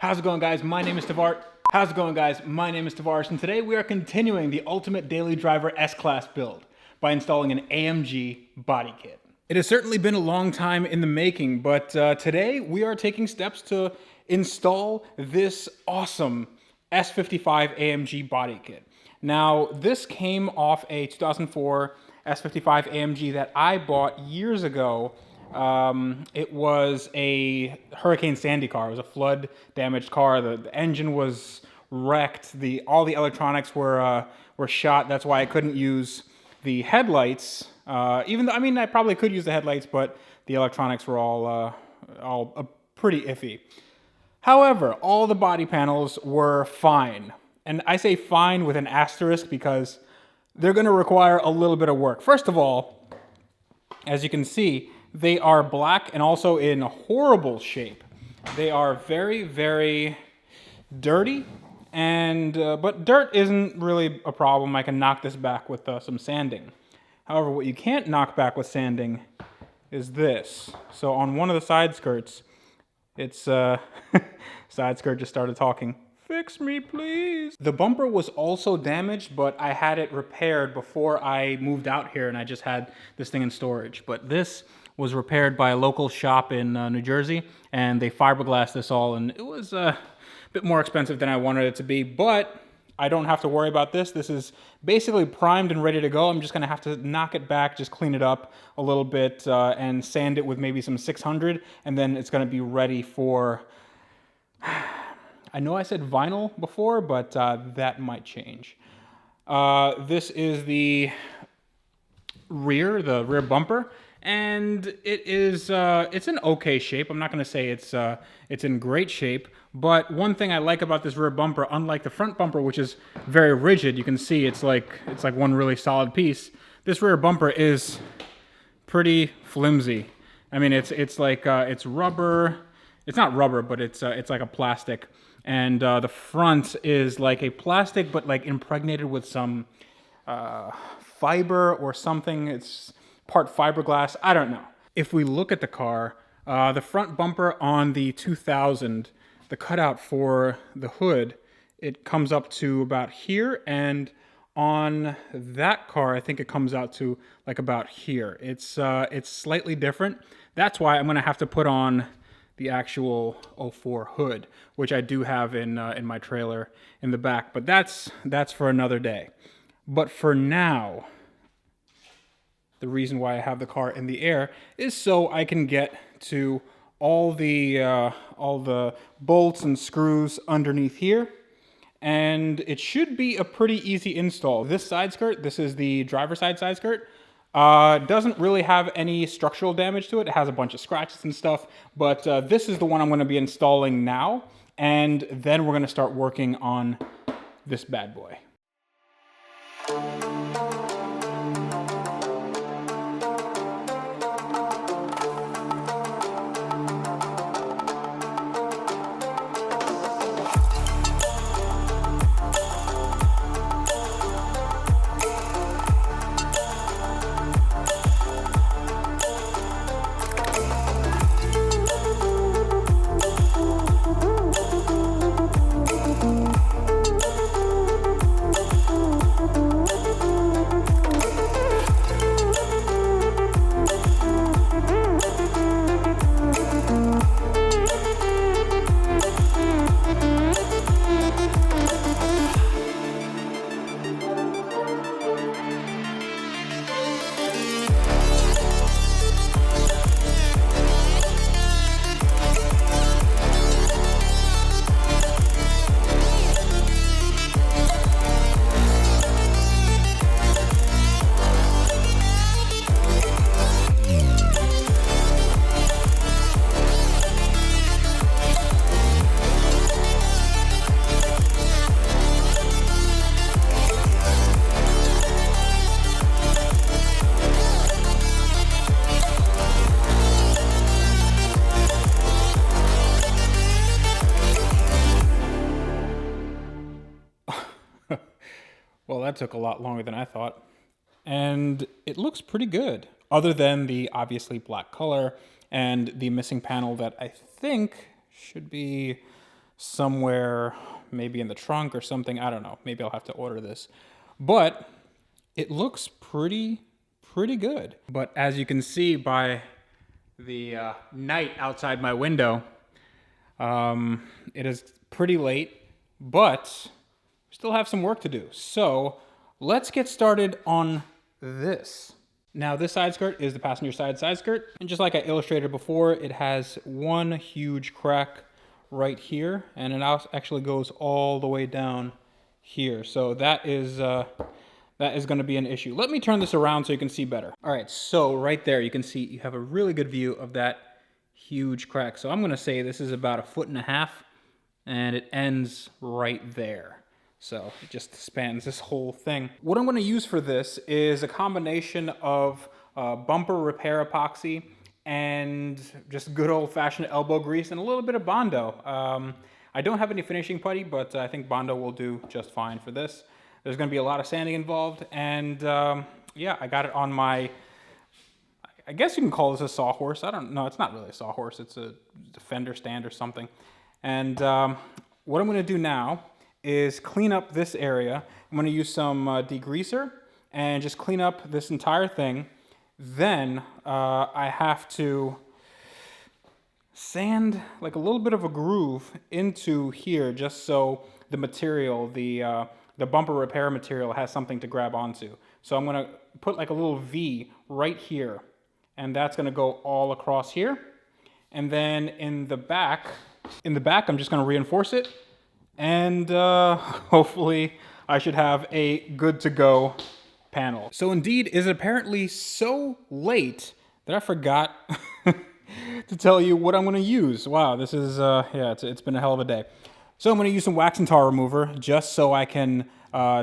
How's it going, guys? My name is Tavarish. And today we are continuing the ultimate daily driver S-Class build by installing an AMG body kit. It has certainly been a long time in the making, but today we are taking steps to install this awesome S55 AMG body kit. Now, this came off a 2004 S55 AMG that I bought years ago. It was a Hurricane Sandy car. It was a flood damaged car. The engine was wrecked. All the electronics were shot. That's why I couldn't use the headlights. Even though, I mean, I probably could use the headlights, but the electronics were all pretty iffy. However, all the body panels were fine. And I say fine with an asterisk because they're going to require a little bit of work. First of all, as you can see, they are black and also in horrible shape. They are very, very dirty, and but dirt isn't really a problem. I can knock this back with some sanding. However, what you can't knock back with sanding is this. So on one of the side skirts, it's side skirt just started talking. Fix me, please. The bumper was also damaged, but I had it repaired before I moved out here, and I just had this thing in storage. But this was repaired by a local shop in New Jersey, and they fiberglassed this all, and it was a bit more expensive than I wanted it to be, but I don't have to worry about this. This is basically primed and ready to go. I'm just gonna have to knock it back, just clean it up a little bit, and sand it with maybe some 600, and then it's gonna be ready for, I know I said vinyl before, but that might change. This is the rear bumper, and it is it's in okay shape. I'm not going to say it's in great shape, but one thing I like about this rear bumper, unlike the front bumper, which is very rigid, you can see it's like one really solid piece. This rear bumper is pretty flimsy. I mean, it's like it's rubber. It's not rubber, but it's like a plastic. And the front is like a plastic, but like impregnated with some fiber or something. It's part fiberglass. I don't know. If we look at the car, the front bumper on the 2000, the cutout for the hood, it comes up to about here. And on that car, I think it comes out to like about here. It's slightly different. That's why I'm going to have to put on the actual 04 hood, which I do have in my trailer in the back, but that's for another day. But for now, the reason why I have the car in the air is so I can get to all the bolts and screws underneath here, and it should be a pretty easy install. This side skirt, this is the driver's side skirt, doesn't really have any structural damage to it. It has a bunch of scratches and stuff, but this is the one I'm going to be installing now, and then we're going to start working on this bad boy. Well, that took a lot longer than I thought. And it looks pretty good, other than the obviously black color and the missing panel that I think should be somewhere, maybe in the trunk or something. I don't know. Maybe I'll have to order this. But it looks pretty good. But as you can see by the night outside my window, it is pretty late, but we still have some work to do. So let's get started on this. Now this side skirt is the passenger side skirt. And just like I illustrated before, it has one huge crack right here, and it actually goes all the way down here. So that is going to be an issue. Let me turn this around so you can see better. All right, so right there you can see you have a really good view of that huge crack. So I'm going to say this is about 1.5 feet, and it ends right there. So it just spans this whole thing. What I'm going to use for this is a combination of bumper repair epoxy and just good old-fashioned elbow grease and a little bit of Bondo. I don't have any finishing putty, but I think Bondo will do just fine for this. There's going to be a lot of sanding involved, and yeah, I got it on my, I guess you can call this a sawhorse. I don't know, it's not really a sawhorse, it's a fender stand or something. And what I'm going to do now is clean up this area. I'm going to use some degreaser and just clean up this entire thing. Then I have to sand like a little bit of a groove into here, just so the material, the bumper repair material, has something to grab onto. So I'm going to put like a little V right here, and that's going to go all across here. And then in the back, I'm just going to reinforce it, and hopefully I should have a good to go panel. So indeed, is apparently so late that I forgot to tell you what I'm going to use. Wow, this is, yeah, it's been a hell of a day. So I'm going to use some wax and tar remover just so I can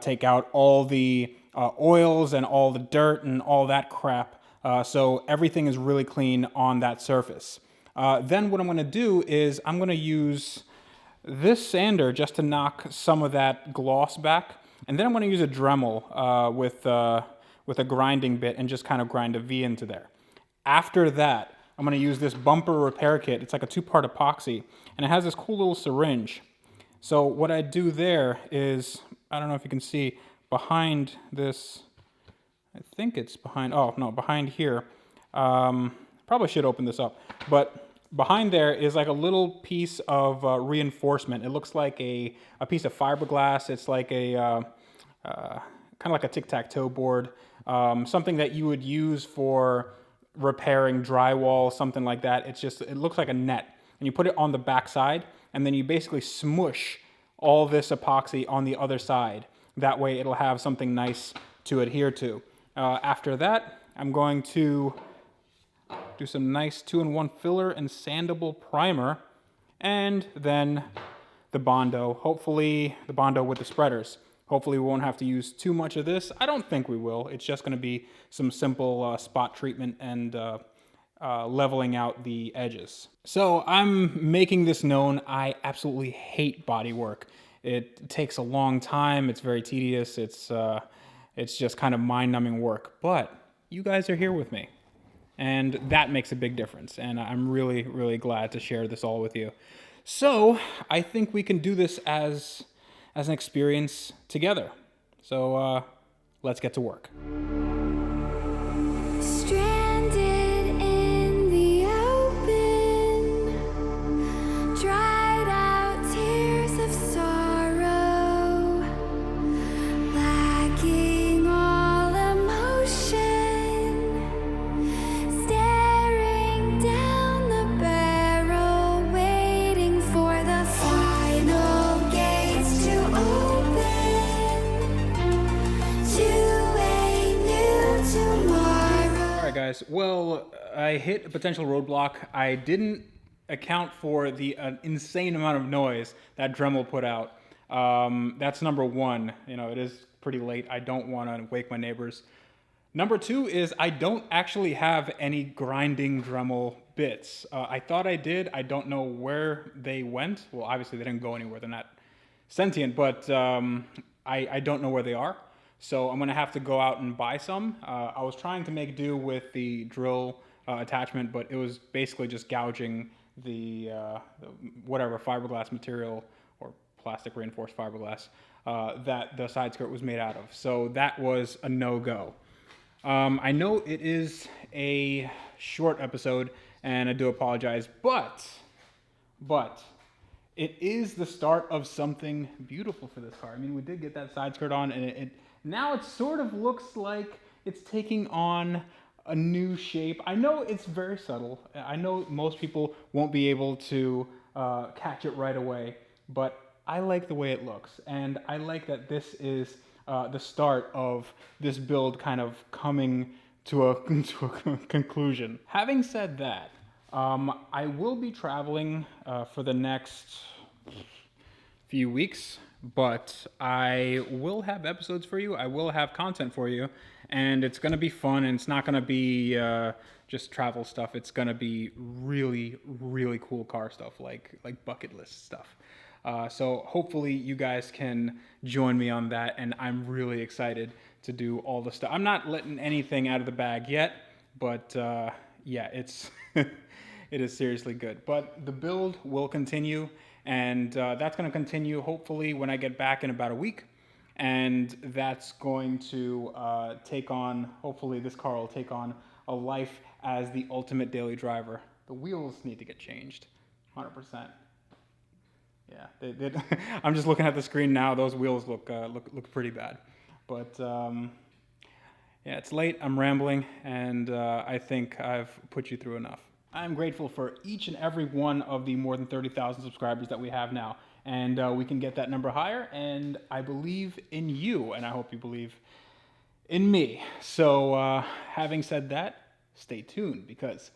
take out all the oils and all the dirt and all that crap, so everything is really clean on that surface. Then what I'm going to do is I'm going to use this sander just to knock some of that gloss back, and then I'm going to use a Dremel with a grinding bit and just kind of grind a V into there. After that, I'm going to use this bumper repair kit. It's like a 2-part epoxy, and it has this cool little syringe. So what I do there is, I don't know if you can see, behind this, I think it's behind, oh no, behind here, probably should open this up, but behind there is like a little piece of reinforcement. It looks like a piece of fiberglass. It's like a kind of like a tic-tac-toe board, something that you would use for repairing drywall, something like that. It looks like a net, and you put it on the back side, and then you basically smush all this epoxy on the other side. That way it'll have something nice to adhere to. After that, I'm going to do some nice 2-in-1 filler and sandable primer, and then the Bondo. Hopefully the Bondo with the spreaders. Hopefully we won't have to use too much of this. I don't think we will. It's just going to be some simple spot treatment and leveling out the edges. So I'm making this known. I absolutely hate body work. It takes a long time. It's very tedious. It's just kind of mind-numbing work. But you guys are here with me, and that makes a big difference. And I'm really, really glad to share this all with you. So I think we can do this as an experience together. So let's get to work. Stranded in the open, dried out tears of sorrow, lacking all emotion, staring down the barrel, waiting for the final gates to open to a new tomorrow. All right, guys. Well, I hit a potential roadblock. I didn't account for the insane amount of noise that Dremel put out. That's number one. You know, it is pretty late. I don't want to wake my neighbors. Number two is I don't actually have any grinding Dremel bits. I thought I did. I don't know where they went. Well, obviously they didn't go anywhere. They're not sentient, but I don't know where they are. So I'm going to have to go out and buy some. I was trying to make do with the drill attachment, but it was basically just gouging the whatever fiberglass material or plastic reinforced fiberglass that the side skirt was made out of. So that was a no-go. I know it is a short episode, and I do apologize, but it is the start of something beautiful for this car. I mean, we did get that side skirt on, and now it sort of looks like it's taking on a new shape. I know it's very subtle. I know most people won't be able to catch it right away, but I like the way it looks, and I like that this is the start of this build kind of coming to a conclusion. Having said that, I will be traveling for the next few weeks, but I will have episodes for you. I will have content for you, and it's going to be fun, and it's not going to be just travel stuff. It's going to be really, really cool car stuff, like bucket list stuff. So hopefully you guys can join me on that, and I'm really excited to do all the stuff. I'm not letting anything out of the bag yet, but yeah, it's it is seriously good. But the build will continue, and that's going to continue hopefully when I get back in about a week, and that's going to take on, hopefully this car will take on a life as the ultimate daily driver. The wheels need to get changed, 100%. Yeah, I'm just looking at the screen now. Those wheels look pretty bad, but yeah, it's late. I'm rambling, and I think I've put you through enough. I'm grateful for each and every one of the more than 30,000 subscribers that we have now, and we can get that number higher. And I believe in you, and I hope you believe in me. So, having said that, stay tuned, because